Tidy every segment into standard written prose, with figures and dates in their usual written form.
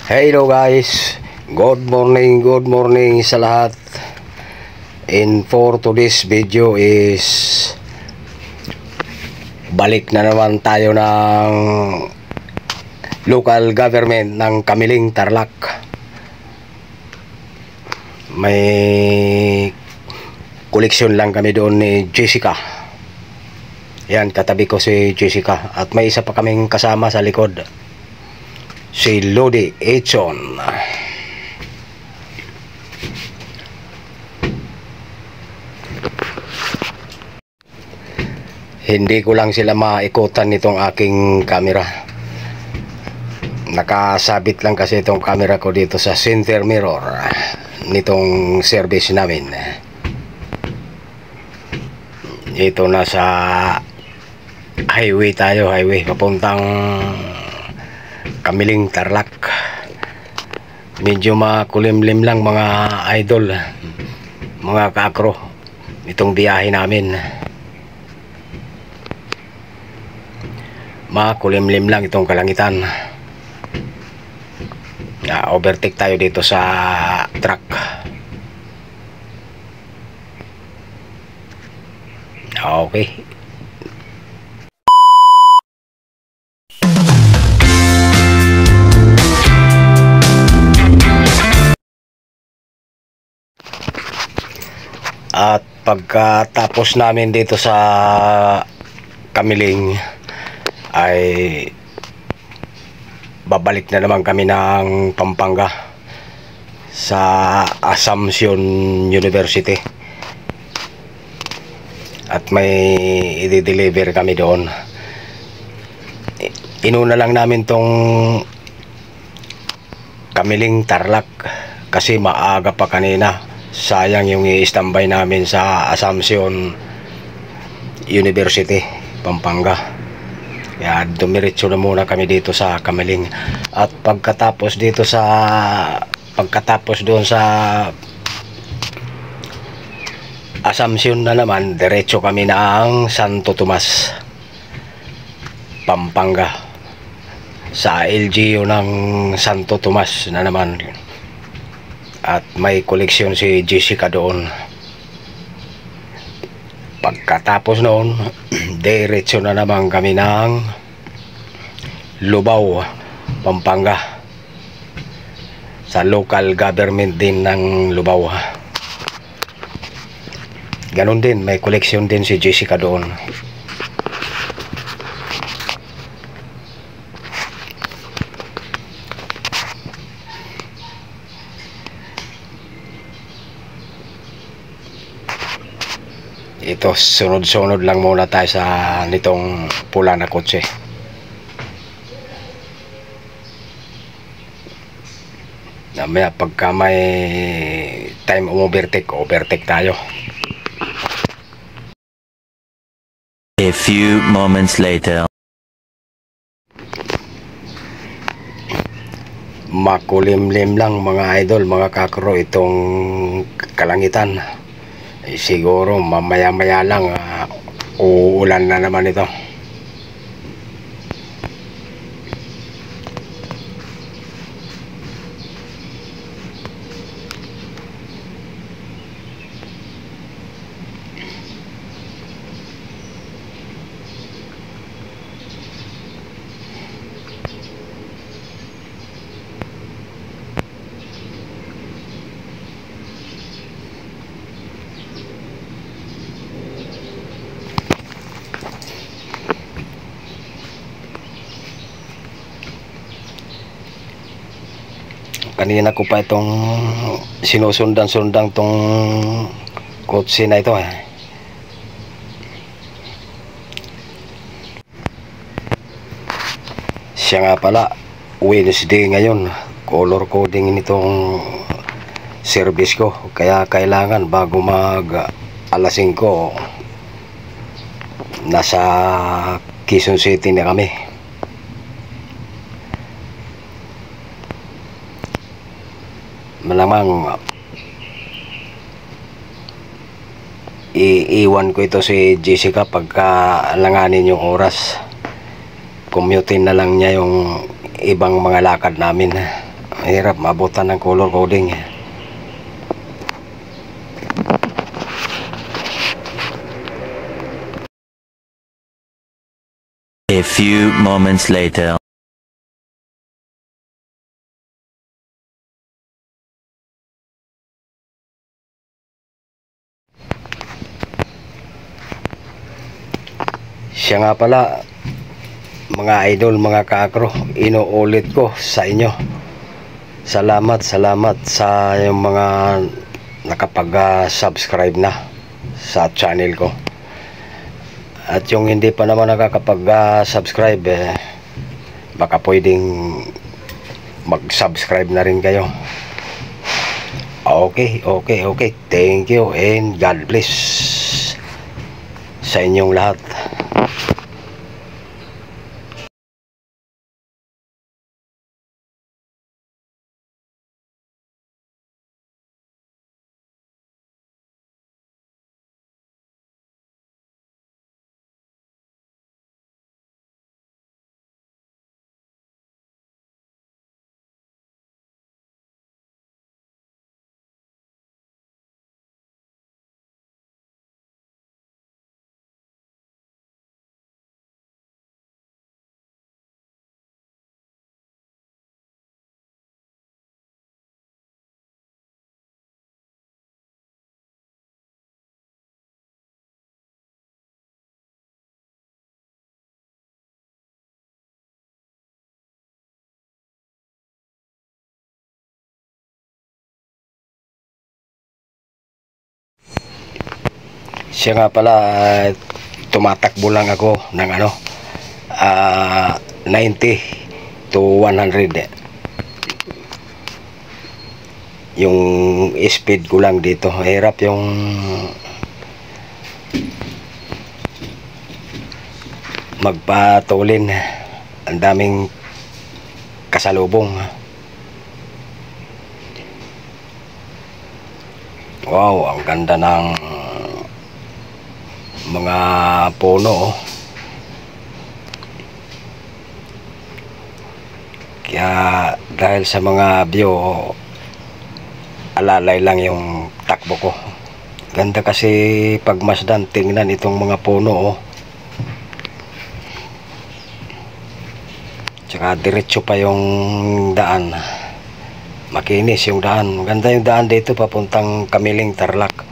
Hello guys, good morning sa lahat. And for today's video is balik na naman tayo ng local government ng Kamiling, Tarlac. May koleksyon lang kami doon ni Jessica. Yan, katabi ko si Jessica. At may isa pa kaming kasama sa likod, si Lodi Echon. Hindi ko lang sila maikutan nitong aking camera. Nakasabit lang kasi itong camera ko dito sa center mirror nitong service namin. Ito na sa highway tayo, papuntang Kamiling, Tarlac. Medyo makulimlim lang mga idol, mga kakro, itong biyahe namin. Makulimlim lang itong kalangitan. Overtake tayo dito sa truck. Okay. At pagkatapos namin dito sa Kamiling ay babalik na naman kami ng Pampanga sa Assumption University. At may i-deliver kami doon. Inuna lang namin tong Kamiling, Tarlac kasi maaga pa kanina. Sayang yung i-standby namin sa Assumption University, Pampanga. Kaya dumiretso na muna kami dito sa Kamiling. At pagkatapos doon sa Assumption na naman, diretso kami ng Santo Tomas, Pampanga, sa LGU ng Santo Tomas na naman. At may koleksyon si Jessica doon. Pagkatapos noon, diretso na naman kami ng Lubao, Pampanga, sa local government din ng Lubao. Ganon din, may koleksyon din si Jessica doon. Ito, sunod-sunod lang muna tayo sa nitong pula na kotse. Namaya pagka may time overtake tayo. A few moments later. Makulimlim lang mga idol, mga kakro, itong kalangitan. Siguro mamaya-maya lang uulan na naman ito. Kanina ko pa itong sinusundan-sundan tong kotse na ito Siya nga pala, Wednesday ngayon, color coding nitong service ko. Kaya kailangan bago mag alas 5 nasa Quezon City na kami. Malamang iiwan ko ito si Jessica pagka alanganin yung oras. Commutein na lang niya yung ibang mga lakad namin. Hirap mabutan ng color coding. A few moments later. Siya nga pala, mga idol, mga kaakro, inuulit ko sa inyo. Salamat sa yung mga nakapag-subscribe na sa channel ko. At yung hindi pa naman nakakapag-subscribe, baka pwedeng mag-subscribe na rin kayo. Okay. Thank you and God bless sa inyong lahat. Siya nga pala, tumatakbo lang ako ng 90 to 100. Yung speed ko lang dito. Hirap yung magpatulin. Ang daming kasalubong. Wow, ang ganda ng mga puno. Kaya dahil sa mga view, alalay lang yung takbo ko. Ganda kasi pagmasdan, tingnan itong mga puno. Tsaka diretso pa yung daan, makinis yung daan. Maganda yung daan dito papuntang Kamiling, Tarlac.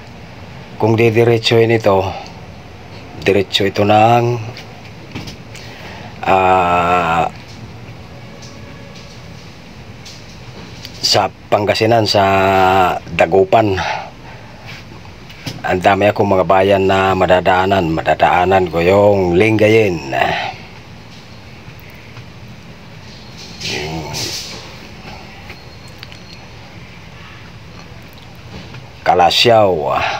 Kung didiretsoin ito, diretso ito ng sa Pangasinan, sa Dagupan. Ang dami akong mga bayan na madadaanan ko yung Lingayen, Kalasyaw,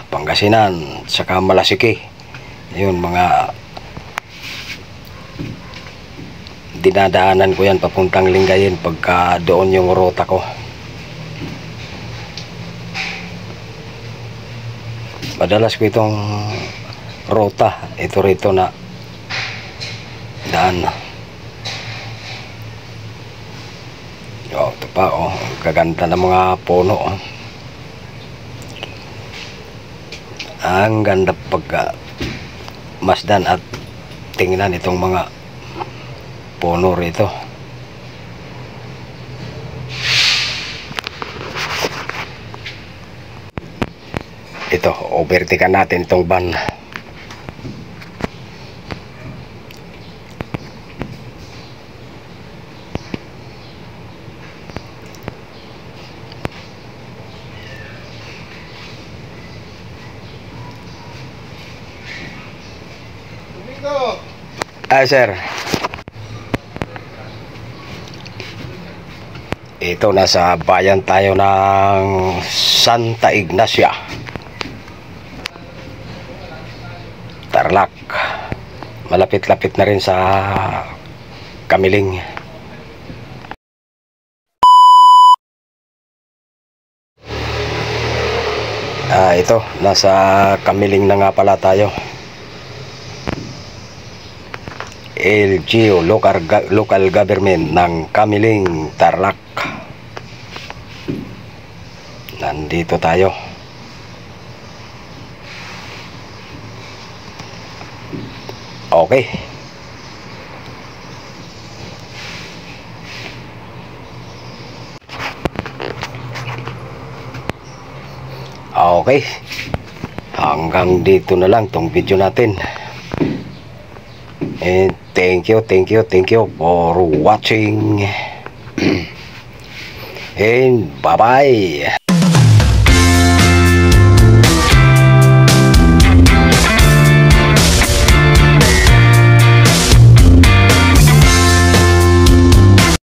Pangasinan, saka Malasiki. Yun, mga dinadaanan ko yan papuntang Lingayen pagka doon yung ruta ko. Madalas ko itong ruta, ito rito na daan. Ito pa, kaganda ng mga puno. Ang ganda pagka masdan at tingnan itong mga puno rito. Ito, overtaken natin itong van. Sir, ito, nasa bayan tayo ng Santa Ignacia, Tarlac. Malapit-lapit na rin sa Kamiling. Ito, nasa Kamiling na nga pala tayo. LGU, local government ng Kamiling, Tarlac. nandito tayo. Okay. Okay. Hanggang dito na lang tong video natin. And thank you for watching. And bye-bye.